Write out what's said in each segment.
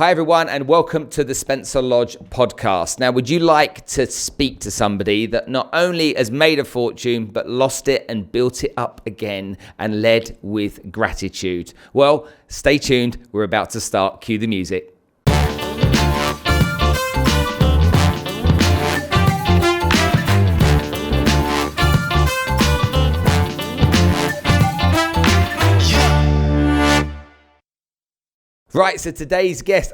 Hi everyone, and welcome to the Spencer Lodge podcast. Now, would you like to speak to somebody that not only has made a fortune, but lost it and built it up again and led with gratitude? Well, stay tuned. We're about to start. Cue the music. Right, so today's guest,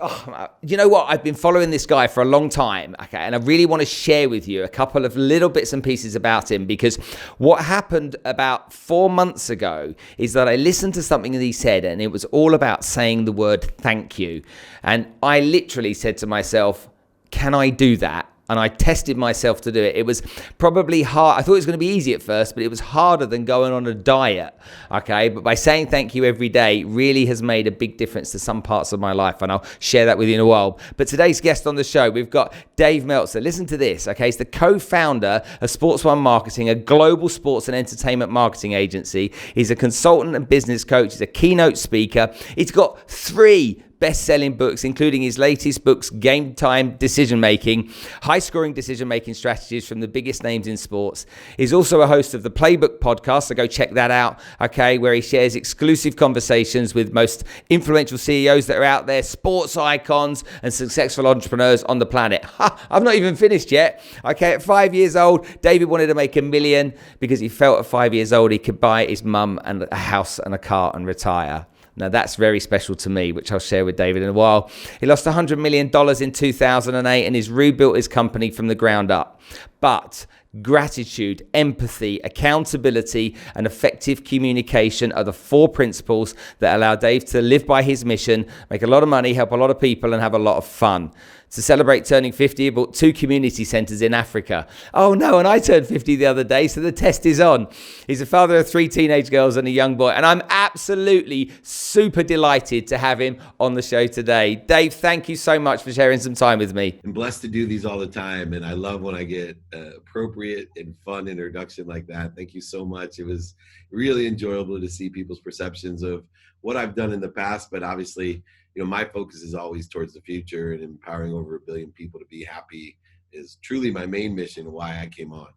you know what? I've been following this guy for a long time, okay, and I really want to share with you a couple of little bits and pieces about him, because what happened about 4 months ago is that I listened to something that he said, and it was all about saying the word thank you. And I literally said to myself, can I do that? And I tested myself to do it. It was probably hard. I thought it was going to be easy at first, but it was harder than going on a diet, okay? But by saying thank you every day really has made a big difference to some parts of my life, and I'll share that with you in a while. But today's guest on the show, we've got Dave Meltzer. Listen to this, okay? He's the co-founder of Sports One Marketing, a global sports and entertainment marketing agency. He's a consultant and business coach. He's a keynote speaker. He's got 3 best-selling books, including his latest books, Game Time Decision-Making, High-Scoring Decision-Making Strategies from the Biggest Names in Sports. He's also a host of the Playbook Podcast, so go check that out, okay, where he shares exclusive conversations with most influential CEOs that are out there, sports icons, and successful entrepreneurs on the planet. I've not even finished yet. Okay, at 5 years old, David wanted to make $1 million because he felt at 5 years old he could buy his mum and a house and a car and retire. Now, that's very special to me, which I'll share with David in a while. He lost $100 million in 2008 and he's rebuilt his company from the ground up. But gratitude, empathy, accountability, and effective communication are the 4 principles that allow Dave to live by his mission, make a lot of money, help a lot of people, and have a lot of fun. To celebrate turning 50, he bought 2 community centers in Africa. Oh no, and I turned 50 the other day, so the test is on. He's a father of 3 teenage girls and a young boy, and I'm absolutely super delighted to have him on the show today. Dave, thank you so much for sharing some time with me. I'm blessed to do these all the time, and I love when I get appropriate and fun introduction like that. Thank you so much. It was really enjoyable to see people's perceptions of what I've done in the past, but obviously, you know, my focus is always towards the future, and empowering over 1 billion people to be happy is truly my main mission and why I came on.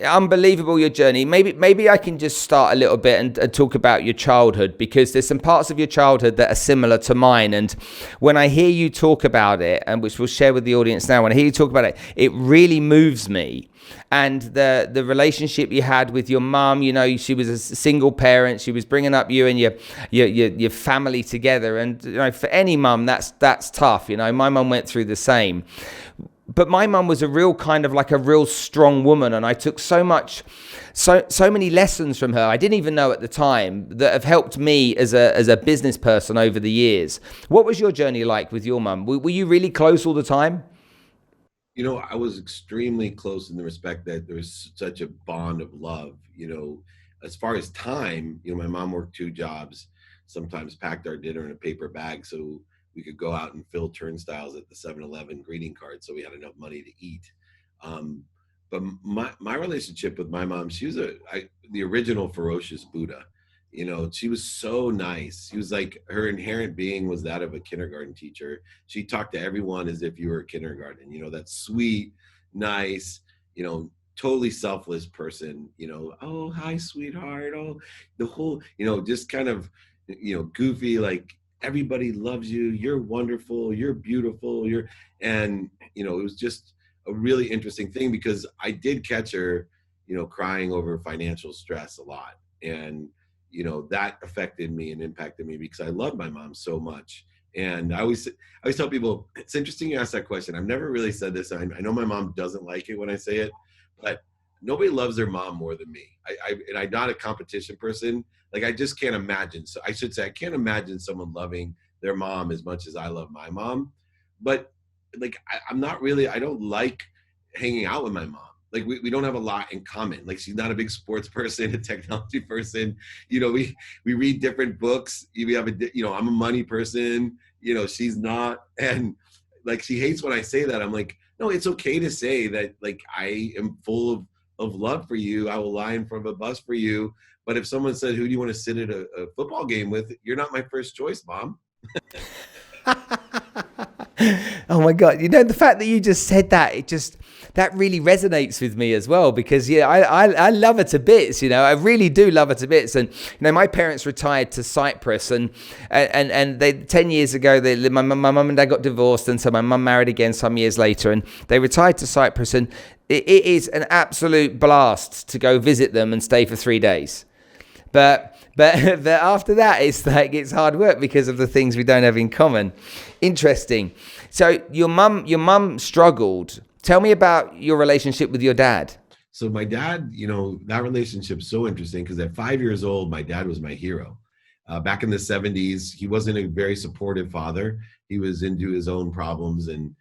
Unbelievable, your journey. Maybe I can just start a little bit and talk about your childhood, because there's some parts of your childhood that are similar to mine. And when I hear you talk about it, and which we'll share with the audience now, when I hear you talk about it, it really moves me. And the relationship you had with your mum, you know, she was a single parent. She was bringing up you and your family together. And you know, for any mum, that's tough. You know, my mum went through the same. But my mum was a real kind of like a real strong woman, and I took so many lessons from her I didn't even know at the time that have helped me as a business person over the years. What was your journey like with your mum? Were you really close all the time? You know, I was extremely close in the respect that there was such a bond of love. You know, as far as time, you know, my mom worked 2 jobs, sometimes packed our dinner in a paper bag so we could go out and fill turnstiles at the 7-Eleven greeting card so we had enough money to eat. But my relationship with my mom, she was the original ferocious Buddha. You know, she was so nice. She was like, her inherent being was that of a kindergarten teacher. She talked to everyone as if you were a kindergarten, you know, that sweet, nice, you know, totally selfless person, you know, oh, hi, sweetheart. Oh, the whole, you know, just kind of, you know, goofy, like, everybody loves you. You're wonderful. You're beautiful. And, you know, it was just a really interesting thing because I did catch her, you know, crying over financial stress a lot. And, you know, that affected me and impacted me because I love my mom so much. And I always tell people, it's interesting you ask that question. I've never really said this. I know my mom doesn't like it when I say it, but nobody loves their mom more than me. And I'm not a competition person. Like, I just can't imagine. So I should say, I can't imagine someone loving their mom as much as I love my mom. But like, I'm not really, I don't like hanging out with my mom. Like, we don't have a lot in common. Like, she's not a big sports person, a technology person. You know, we read different books. We have you know, I'm a money person, you know, she's not. And like, she hates when I say that. I'm like, no, it's okay to say that, like, I am full of love for you. I will lie in front of a bus for you. But if someone said, who do you want to sit at a football game with? You're not my first choice, Mom. Oh my God. The fact that you just said that, that really resonates with me as well, because I love her to bits. I really do love her to bits. And my parents retired to Cyprus, and they 10 years ago my mum and dad got divorced, and so my mum married again some years later, and they retired to Cyprus, and it is an absolute blast to go visit them and stay for 3 days. But after that, it's hard work because of the things we don't have in common. Interesting. So your mum struggled. Tell me about your relationship with your dad. So my dad, that relationship's so interesting because at 5 years old, my dad was my hero. Back in the 70s, he wasn't a very supportive father. He was into his own problems and,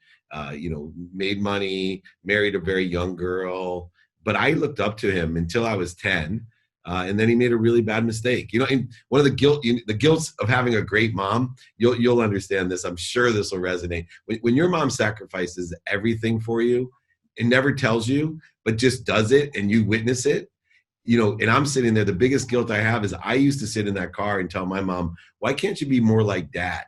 made money, married a very young girl. But I looked up to him until I was 10. And then he made a really bad mistake. And one of the guilt of having a great mom, you'll understand this. I'm sure this will resonate. When your mom sacrifices everything for you and never tells you, but just does it and you witness it, and I'm sitting there, the biggest guilt I have is I used to sit in that car and tell my mom, why can't you be more like dad?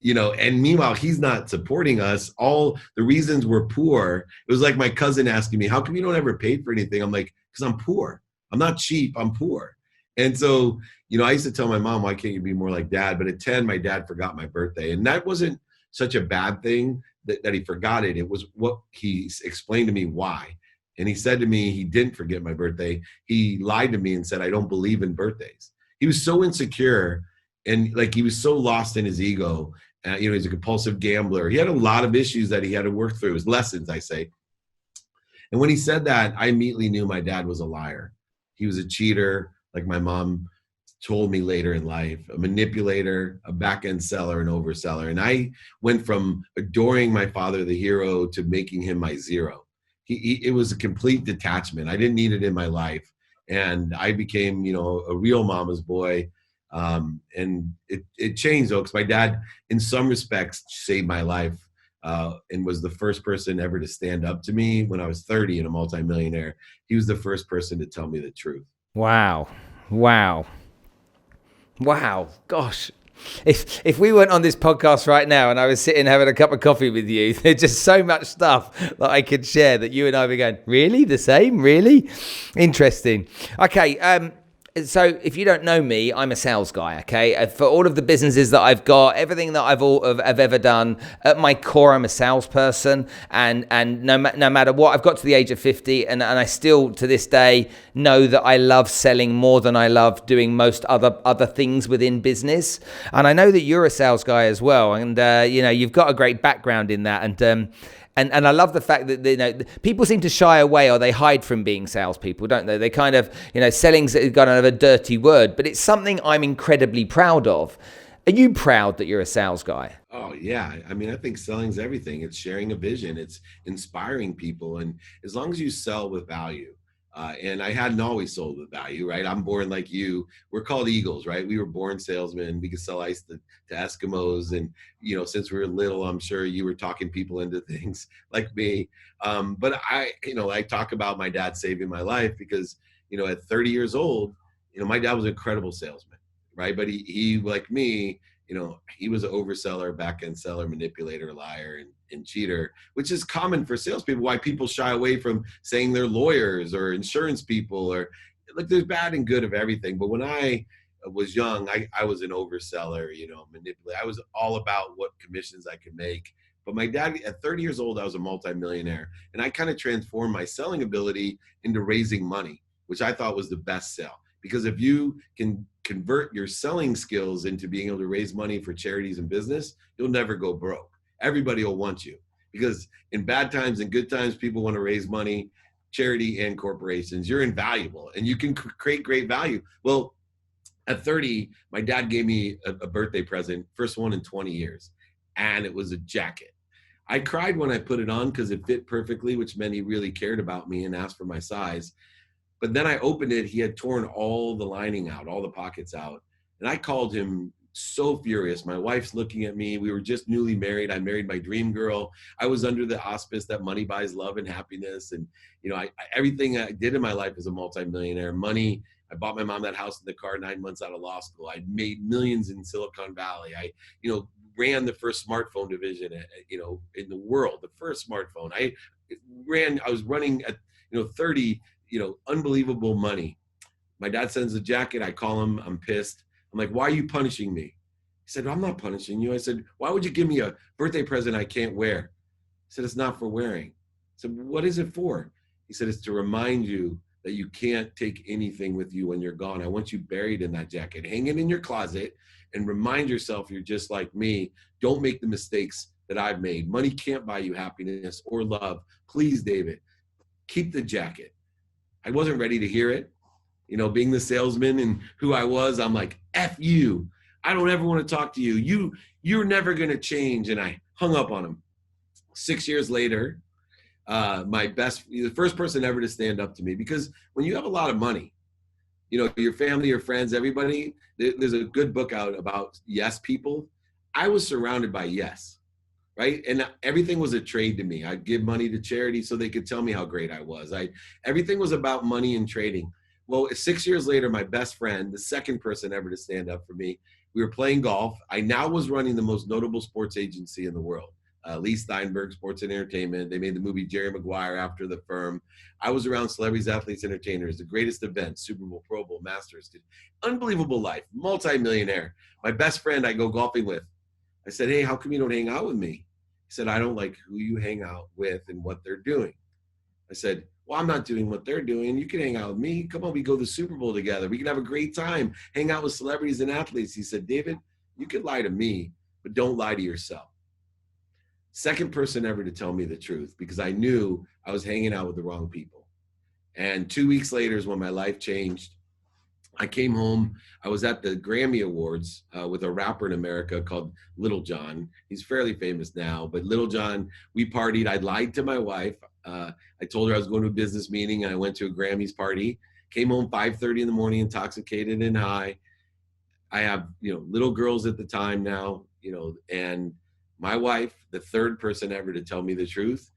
And meanwhile, he's not supporting us. All the reasons we're poor, it was like my cousin asking me, how come you don't ever pay for anything? I'm like, because I'm poor. I'm not cheap, I'm poor. And so, I used to tell my mom, why can't you be more like dad? But at 10, my dad forgot my birthday. And that wasn't such a bad thing that he forgot it. It was what he explained to me why. And he said to me, he didn't forget my birthday. He lied to me and said, I don't believe in birthdays. He was so insecure and he was so lost in his ego. He's a compulsive gambler. He had a lot of issues that he had to work through, his lessons, I say. And when he said that, I immediately knew my dad was a liar. He was a cheater, like my mom told me later in life, a manipulator, a back-end seller, an overseller. And I went from adoring my father, the hero, to making him my zero. It was a complete detachment. I didn't need it in my life. And I became, a real mama's boy. And it changed, though, because my dad, in some respects, saved my life. And was the first person ever to stand up to me when I was 30 and a multimillionaire. He was the first person to tell me the truth. Wow. Gosh. If we weren't on this podcast right now and I was sitting having a cup of coffee with you, there's just so much stuff that I could share that you and I were going, really? The same? Really? Interesting. Okay. So if you don't know me, I'm a sales guy, okay? For all of the businesses that I've got, everything that I've ever done, at my core, I'm a salesperson. And no matter what, I've got to the age of 50 and I still, to this day, know that I love selling more than I love doing most other things within business. And I know that you're a sales guy as well. And, you've got a great background in that. And I love the fact that people seem to shy away or they hide from being salespeople, don't they? They kind of, selling's kind of a dirty word, but it's something I'm incredibly proud of. Are you proud that you're a sales guy? Oh, yeah. I mean, I think selling's everything. It's sharing a vision. It's inspiring people. And as long as you sell with value, and I hadn't always sold with value, right? I'm born like you. We're called eagles, right? We were born salesmen. We could sell ice to Eskimos. And, since we were little, I'm sure you were talking people into things like me. But I talk about my dad saving my life because, at 30 years old, my dad was an incredible salesman, right? But he like me, he was an overseller, back-end seller, manipulator, liar, and cheater, which is common for salespeople, why people shy away from saying they're lawyers or insurance people or there's bad and good of everything. But when I was young, I was an overseller, manipulator. I was all about what commissions I could make. But my dad, at 30 years old, I was a multimillionaire. And I kind of transformed my selling ability into raising money, which I thought was the best sell. Because if you can convert your selling skills into being able to raise money for charities and business, you'll never go broke. Everybody will want you because in bad times and good times, people want to raise money, charity and corporations. You're invaluable and you can create great value. Well, at 30, my dad gave me a birthday present, first one in 20 years, and it was a jacket. I cried when I put it on because it fit perfectly, which meant he really cared about me and asked for my size. But then I opened it, he had torn all the lining out, all the pockets out. And I called him so furious. My wife's looking at me. We were just newly married. I married my dream girl. I was under the auspice that money buys love and happiness. And, everything I did in my life as a multimillionaire, money, I bought my mom that house and the car 9 months out of law school. I made millions in Silicon Valley. I, ran the first smartphone division, in the world, the first smartphone. I was running at, 30, unbelievable money. My dad sends a jacket. I call him. I'm pissed. I'm like, why are you punishing me? He said, I'm not punishing you. I said, why would you give me a birthday present I can't wear? He said, it's not for wearing. I said, what is it for? He said, it's to remind you that you can't take anything with you when you're gone. I want you buried in that jacket. Hang it in your closet and remind yourself you're just like me. Don't make the mistakes that I've made. Money can't buy you happiness or love. Please, David, keep the jacket. I wasn't ready to hear it. Being the salesman and who I was, I'm like, F you. I don't ever want to talk to you. You're never going to change. And I hung up on him. 6 years later, the first person ever to stand up to me, because when you have a lot of money, your family, your friends, everybody, there's a good book out about yes people. I was surrounded by yes, right? And everything was a trade to me. I'd give money to charity so they could tell me how great I was. Everything was about money and trading. Well, 6 years later, my best friend, the second person ever to stand up for me, we were playing golf. I now was running the most notable sports agency in the world. Lee Steinberg Sports and Entertainment. They made the movie Jerry Maguire after the firm. I was around celebrities, athletes, entertainers, the greatest events, Super Bowl, Pro Bowl, Masters. Unbelievable life, multi-millionaire. My best friend I go golfing with. I said, hey, how come you don't hang out with me? He said, I don't like who you hang out with and what they're doing. I said, well, I'm not doing what they're doing. You can hang out with me. Come on, we go to the Super Bowl together. We can have a great time, hang out with celebrities and athletes. He said, David, you can lie to me, but don't lie to yourself. Second person ever to tell me the truth, because I knew I was hanging out with the wrong people. And 2 weeks later is when my life changed. I came home. I was at the Grammy Awards with a rapper in America called Little John. He's fairly famous now, but Little John, we partied. I lied to my wife. I told her I was going to a business meeting, and I went to a Grammys party. Came home 5:30 in the morning, intoxicated and high. I have, little girls at the time now, and my wife, the third person ever to tell me the truth,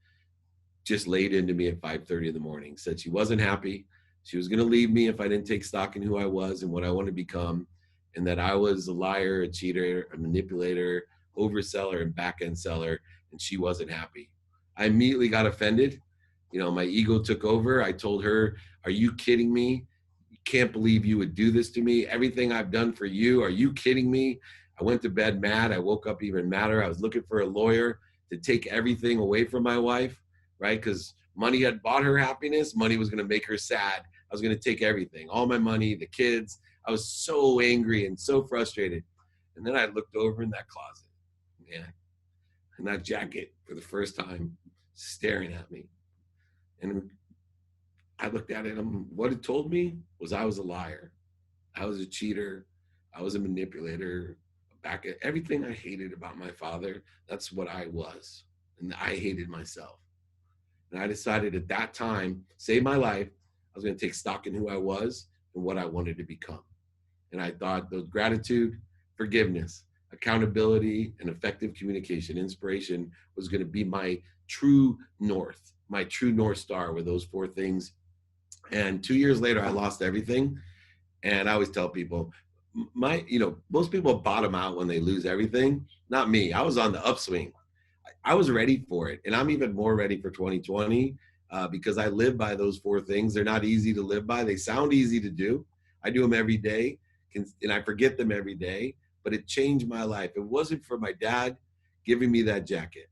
just laid into me at 5:30 in the morning, said she wasn't happy. She was going to leave me if I didn't take stock in who I was and what I wanted to become, and that I was a liar, a cheater, a manipulator, overseller, and back-end seller, and she wasn't happy. I immediately got offended. My ego took over. I told her, are you kidding me? You can't believe you would do this to me. Everything I've done for you. Are you kidding me? I went to bed mad. I woke up even madder. I was looking for a lawyer to take everything away from my wife, right? Because money had bought her happiness. Money was going to make her sad. I was going to take everything, all my money, the kids. I was so angry and so frustrated. And then I looked over in that closet, man, and that jacket for the first time staring at me. And I looked at it, and what it told me was I was a liar. I was a cheater. I was a manipulator. Back at everything I hated about my father, that's what I was. And I hated myself. And I decided at that time, save my life, I was going to take stock in who I was and what I wanted to become. And I thought those gratitude, forgiveness, accountability, and effective communication, inspiration was going to be my true north. My true North Star were those four things. And 2 years later, I lost everything. And I always tell people, most people bottom out when they lose everything. Not me. I was on the upswing. I was ready for it. And I'm even more ready for 2020 because I live by those four things. They're not easy to live by. They sound easy to do. I do them every day and I forget them every day, but it changed my life. It wasn't for my dad giving me that jacket,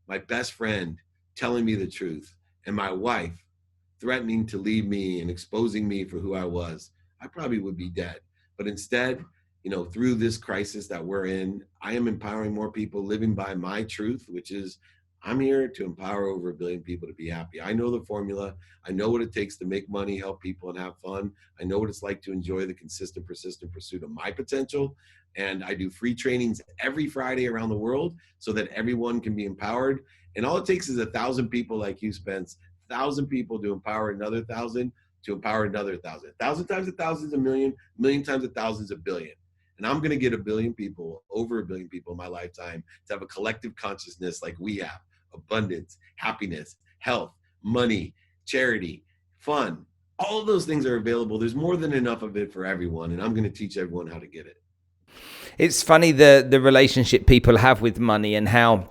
my best friend telling me the truth, and my wife threatening to leave me and exposing me for who I was. I probably would be dead. But instead, through this crisis that we're in, I am empowering more people living by my truth, which is I'm here to empower over 1 billion people to be happy. I know the formula. I know what it takes to make money, help people, and have fun. I know what it's like to enjoy the consistent, persistent pursuit of my potential. And I do free trainings every Friday around the world so that everyone can be empowered. And all it takes is 1,000 people like you, Spence, 1,000 people to empower another 1,000 to empower another 1,000. 1,000 times 1,000 is a million, million times 1,000 is a billion. And I'm going to get 1 billion people, over 1 billion people in my lifetime to have a collective consciousness like we have. Abundance, happiness, health, money, charity, fun. All of those things are available. There's more than enough of it for everyone. And I'm going to teach everyone how to get it. It's funny the relationship people have with money, and how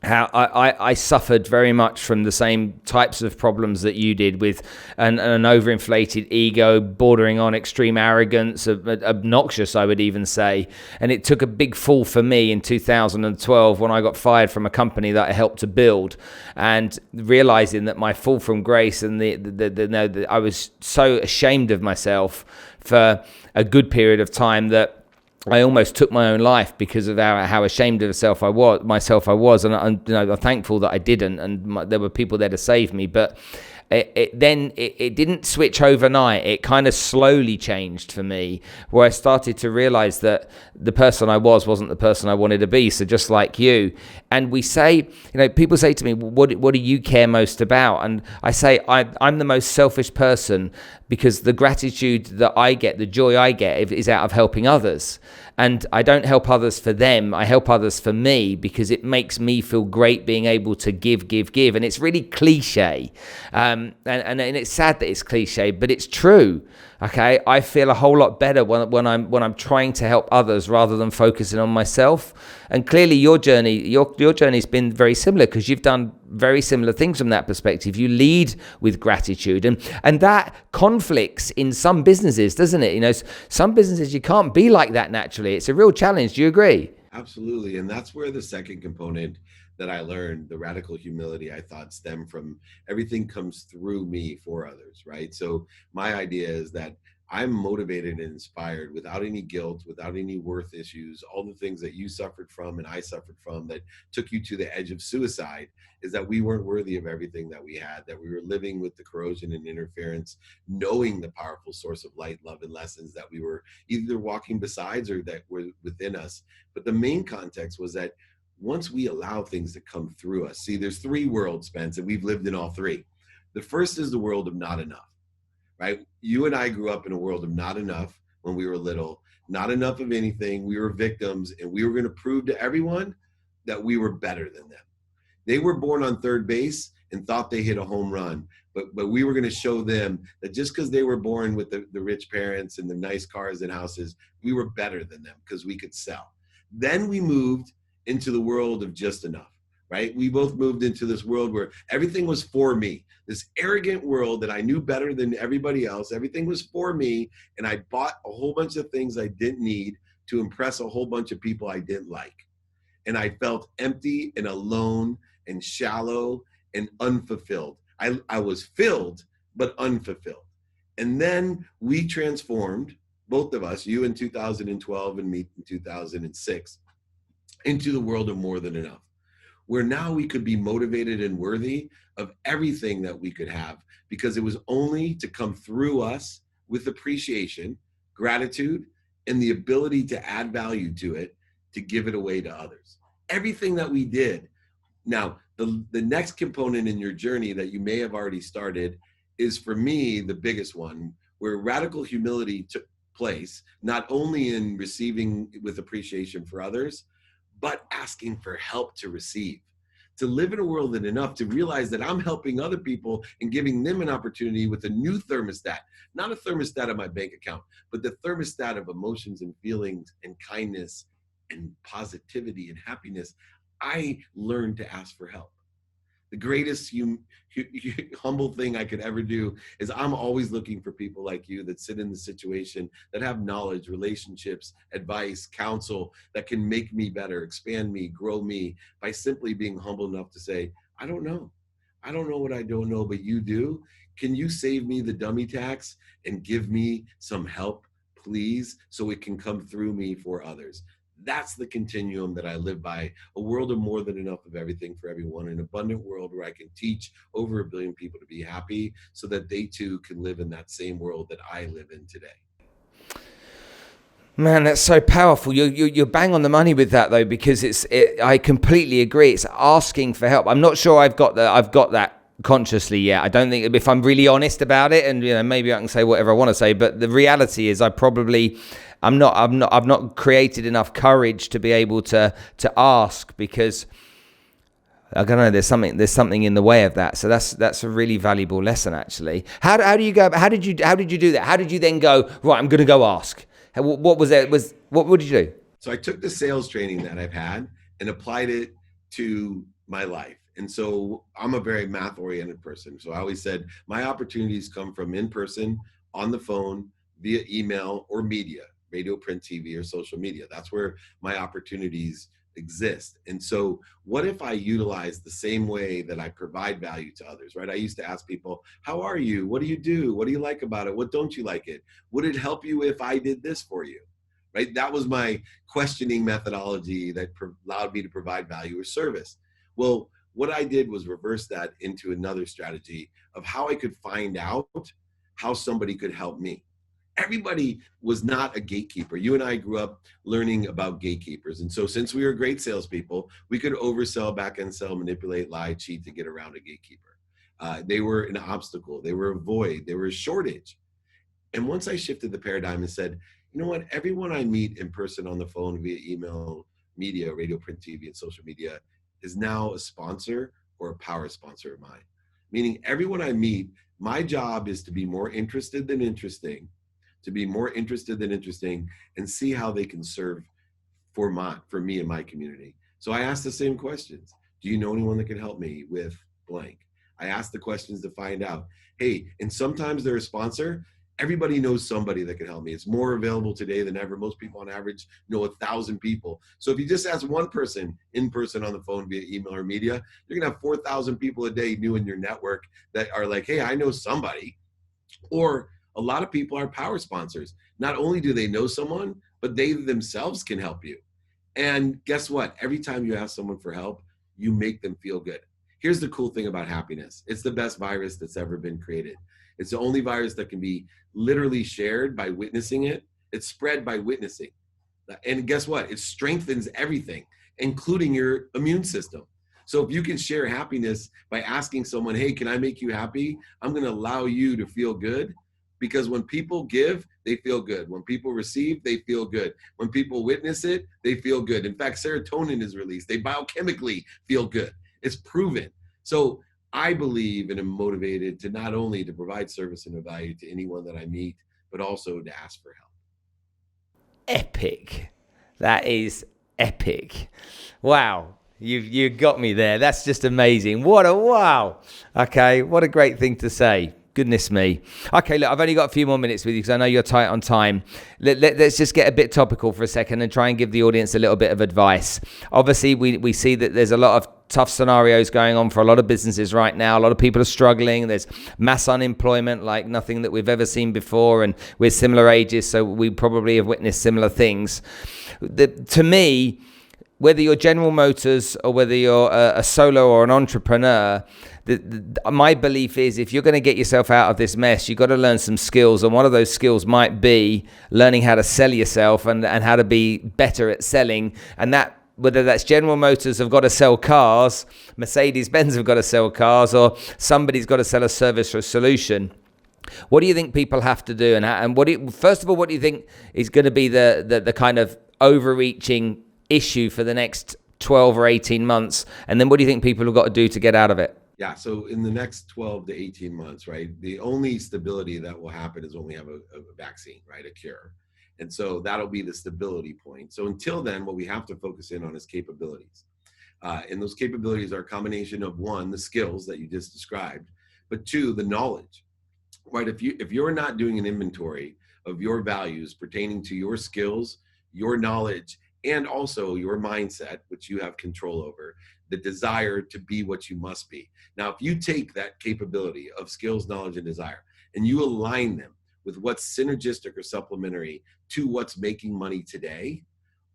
I suffered very much from the same types of problems that you did, with an overinflated ego, bordering on extreme arrogance, obnoxious, I would even say. And it took a big fall for me in 2012 when I got fired from a company that I helped to build, and realizing that my fall from grace and I was so ashamed of myself for a good period of time that I almost took my own life because of how ashamed of myself I was, and I'm thankful that I didn't, and there were people there to save me. But it didn't switch overnight. It kind of slowly changed for me, where I started to realize that the person I wasn't the person I wanted to be. So just like you, and we say, people say to me, what do you care most about? And I say, I'm the most selfish person, because the gratitude that I get, the joy I get, is out of helping others. And I don't help others for them. I help others for me, because it makes me feel great being able to give. And it's really cliche. And it's sad that it's cliche, but it's true. Okay, I feel a whole lot better when I'm trying to help others rather than focusing on myself. And clearly, your journey's been very similar, because you've done very similar things from that perspective. You lead with gratitude, and that conflicts in some businesses, doesn't it? Some businesses you can't be like that naturally. It's a real challenge. Do you agree? Absolutely, and that's where the second component that I learned, the radical humility, I thought stemmed from everything comes through me for others, right? So my idea is that I'm motivated and inspired without any guilt, without any worth issues, all the things that you suffered from and I suffered from that took you to the edge of suicide, is that we weren't worthy of everything that we had, that we were living with the corrosion and interference, knowing the powerful source of light, love, and lessons that we were either walking besides or that were within us. But the main context was that once we allow things to come through us, see, there's three worlds, Spence, and we've lived in all three. The first is the world of not enough, right? You and I grew up in a world of not enough when we were little, not enough of anything. We were victims, and we were going to prove to everyone that we were better than them. They were born on third base and thought they hit a home run, but we were going to show them that just because they were born with the rich parents and the nice cars and houses, we were better than them because we could sell. Then we moved into the world of just enough, right? We both moved into this world where everything was for me, this arrogant world that I knew better than everybody else. Everything was for me, and I bought a whole bunch of things I didn't need to impress a whole bunch of people I didn't like. And I felt empty and alone and shallow and unfulfilled. I was filled, but unfulfilled. And then we transformed, both of us, you in 2012 and me in 2006, into the world of more than enough, where now we could be motivated and worthy of everything that we could have, because it was only to come through us with appreciation, gratitude, and the ability to add value to it, to give it away to others. Everything that we did. Now, the next component in your journey that you may have already started is, for me, the biggest one, where radical humility took place, not only in receiving with appreciation for others, but asking for help to receive, to live in a world of enough, to realize that I'm helping other people and giving them an opportunity with a new thermostat, not a thermostat of my bank account, but the thermostat of emotions and feelings and kindness and positivity and happiness. I learned to ask for help. The greatest humble thing I could ever do is I'm always looking for people like you that sit in the situation, that have knowledge, relationships, advice, counsel, that can make me better, expand me, grow me, by simply being humble enough to say, I don't know. I don't know what I don't know, but you do. Can you save me the dummy tax and give me some help, please, so it can come through me for others? That's the continuum that I live by, a world of more than enough of everything for everyone, an abundant world where I can teach over 1 billion people to be happy so that they too can live in that same world that I live in today. Man, that's so powerful. You're bang on the money with that, though, because I completely agree. It's asking for help. I'm not sure I've got that consciously yet. I don't think, if I'm really honest about it, and maybe I can say whatever I want to say, but the reality is I've not created enough courage to be able to ask, because I don't know, there's something in the way of that. So that's a really valuable lesson, actually. How do you go? How did you do that? How did you then go, right, I'm going to go ask? What was it? What did you do? So I took the sales training that I've had and applied it to my life. And so I'm a very math oriented person. So I always said my opportunities come from in person, on the phone, via email or media, radio, print, TV, or social media. That's where my opportunities exist. And so what if I utilize the same way that I provide value to others, right? I used to ask people, how are you? What do you do? What do you like about it? What don't you like it? Would it help you if I did this for you? Right? That was my questioning methodology that allowed me to provide value or service. Well, what I did was reverse that into another strategy of how I could find out how somebody could help me. Everybody was not a gatekeeper. You and I grew up learning about gatekeepers. And so since we were great salespeople, we could oversell, back end sell, manipulate, lie, cheat to get around a gatekeeper. They were an obstacle. They were a void. They were a shortage. And once I shifted the paradigm and said, you know what, everyone I meet in person, on the phone, via email, media, radio, print, TV, and social media is now a sponsor or a power sponsor of mine. Meaning everyone I meet, my job is to be more interested than interesting, and see how they can serve for me and my community. So I ask the same questions. Do you know anyone that can help me with blank? I ask the questions to find out, hey, and sometimes they're a sponsor. Everybody knows somebody that can help me. It's more available today than ever. Most people on average know 1,000 people. So if you just ask one person in person, on the phone, via email or media, you're gonna have 4,000 people a day new in your network that are like, hey, I know somebody. Or a lot of people are power sponsors. Not only do they know someone, but they themselves can help you. And guess what? Every time you ask someone for help, you make them feel good. Here's the cool thing about happiness. It's the best virus that's ever been created. It's the only virus that can be literally shared by witnessing it. It's spread by witnessing. And guess what? It strengthens everything, including your immune system. So if you can share happiness by asking someone, hey, can I make you happy? I'm going to allow you to feel good. Because when people give, they feel good. When people receive, they feel good. When people witness it, they feel good. In fact, serotonin is released. They biochemically feel good. It's proven. So I believe and am motivated to not only to provide service and value to anyone that I meet, but also to ask for help. Epic. That is epic. Wow. You got me there. That's just amazing. What a wow. Okay. What a great thing to say. Goodness me. Okay, look, I've only got a few more minutes with you because I know you're tight on time. Let's just get a bit topical for a second and try and give the audience a little bit of advice. Obviously, we see that there's a lot of tough scenarios going on for a lot of businesses right now. A lot of people are struggling. There's mass unemployment like nothing that we've ever seen before, and we're similar ages, so we probably have witnessed similar things. To me, whether you're General Motors or whether you're a solo or an entrepreneur, my belief is if you're going to get yourself out of this mess, you've got to learn some skills. And one of those skills might be learning how to sell yourself and how to be better at selling. And that, whether that's General Motors have got to sell cars, Mercedes-Benz have got to sell cars, or somebody's got to sell a service or a solution. What do you think people have to do? And first of all, what do you think is going to be the kind of overreaching issue for the next 12 or 18 months? And then what do you think people have got to do to get out of it? Yeah, so in the next 12 to 18 months, right, the only stability that will happen is when we have a vaccine, right, a cure. And so that'll be the stability point. So until then, what we have to focus in on is capabilities. And those capabilities are a combination of, one, the skills that you just described, but two, the knowledge, right? If you're not doing an inventory of your values pertaining to your skills, your knowledge, and also your mindset, which you have control over, the desire to be what you must be. Now, if you take that capability of skills, knowledge, and desire, and you align them with what's synergistic or supplementary to what's making money today,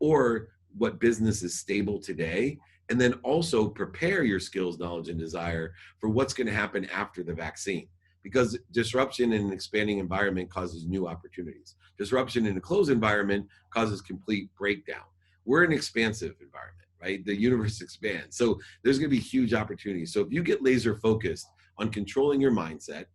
or what business is stable today, and then also prepare your skills, knowledge, and desire for what's going to happen after the vaccine. Because disruption in an expanding environment causes new opportunities. Disruption in a closed environment causes complete breakdown. We're an expansive environment, right? The universe expands. So there's going to be huge opportunities. So if you get laser focused on controlling your mindset,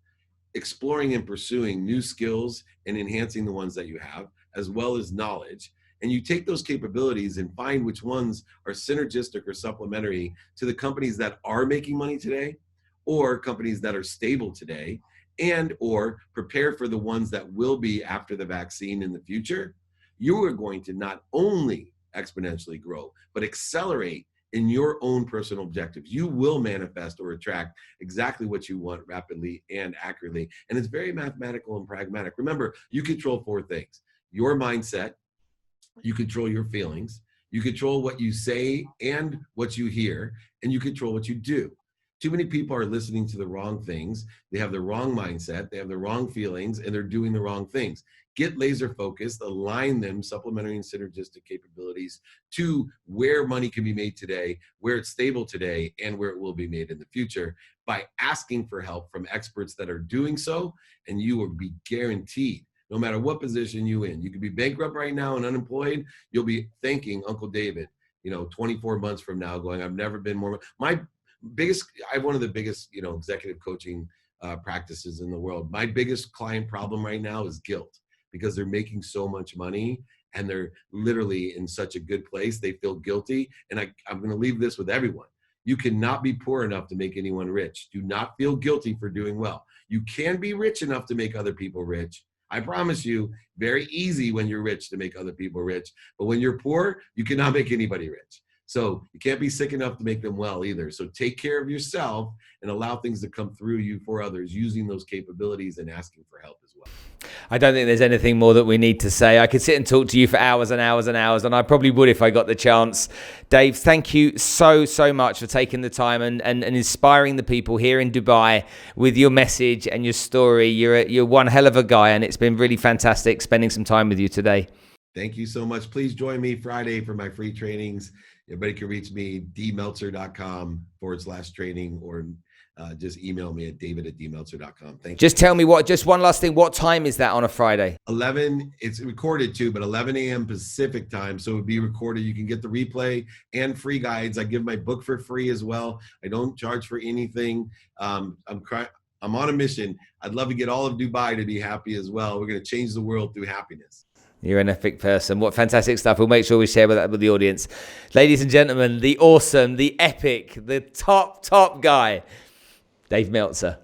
exploring and pursuing new skills and enhancing the ones that you have, as well as knowledge, and you take those capabilities and find which ones are synergistic or supplementary to the companies that are making money today, or companies that are stable today, and or prepare for the ones that will be after the vaccine in the future, you are going to not only exponentially grow. But accelerate in your own personal objectives. You will manifest or attract exactly what you want rapidly and accurately. And it's very mathematical and pragmatic. Remember, you control 4 things: your mindset, you control your feelings, you control what you say and what you hear, and you control what you do. Too many people are listening to the wrong things. They have the wrong mindset, they have the wrong feelings, and they're doing the wrong things. Get laser focused, align them, supplementary and synergistic capabilities to where money can be made today, where it's stable today, and where it will be made in the future by asking for help from experts that are doing so, and you will be guaranteed, no matter what position you're in. You could be bankrupt right now and unemployed. You'll be thanking Uncle David, 24 months from now, going, I've never been more. I have one of the biggest, executive coaching practices in the world. My biggest client problem right now is guilt, because they're making so much money and they're literally in such a good place. They feel guilty. And I'm going to leave this with everyone. You cannot be poor enough to make anyone rich. Do not feel guilty for doing well. You can be rich enough to make other people rich. I promise you, very easy when you're rich to make other people rich. But when you're poor, you cannot make anybody rich. So you can't be sick enough to make them well either. So take care of yourself and allow things to come through you for others, using those capabilities and asking for help as well. I don't think there's anything more that we need to say. I could sit and talk to you for hours and hours and hours, and I probably would if I got the chance. Dave, thank you so much for taking the time and inspiring the people here in Dubai with your message and your story. You're one hell of a guy, and it's been really fantastic spending some time with you today. Thank you so much. Please join me Friday for my free trainings. Everybody can reach me, dmeltzer.com/training, or just email me at david@dmeltzer.com. Thank you. Just tell me just one last thing. What time is that on a Friday? 11, it's recorded too, but 11 a.m. Pacific time. So it would be recorded. You can get the replay and free guides. I give my book for free as well. I don't charge for anything. I'm on a mission. I'd love to get all of Dubai to be happy as well. We're going to change the world through happiness. You're an epic person. What fantastic stuff. We'll make sure we share that with the audience. Ladies and gentlemen, the awesome, the epic, the top guy, Dave Meltzer.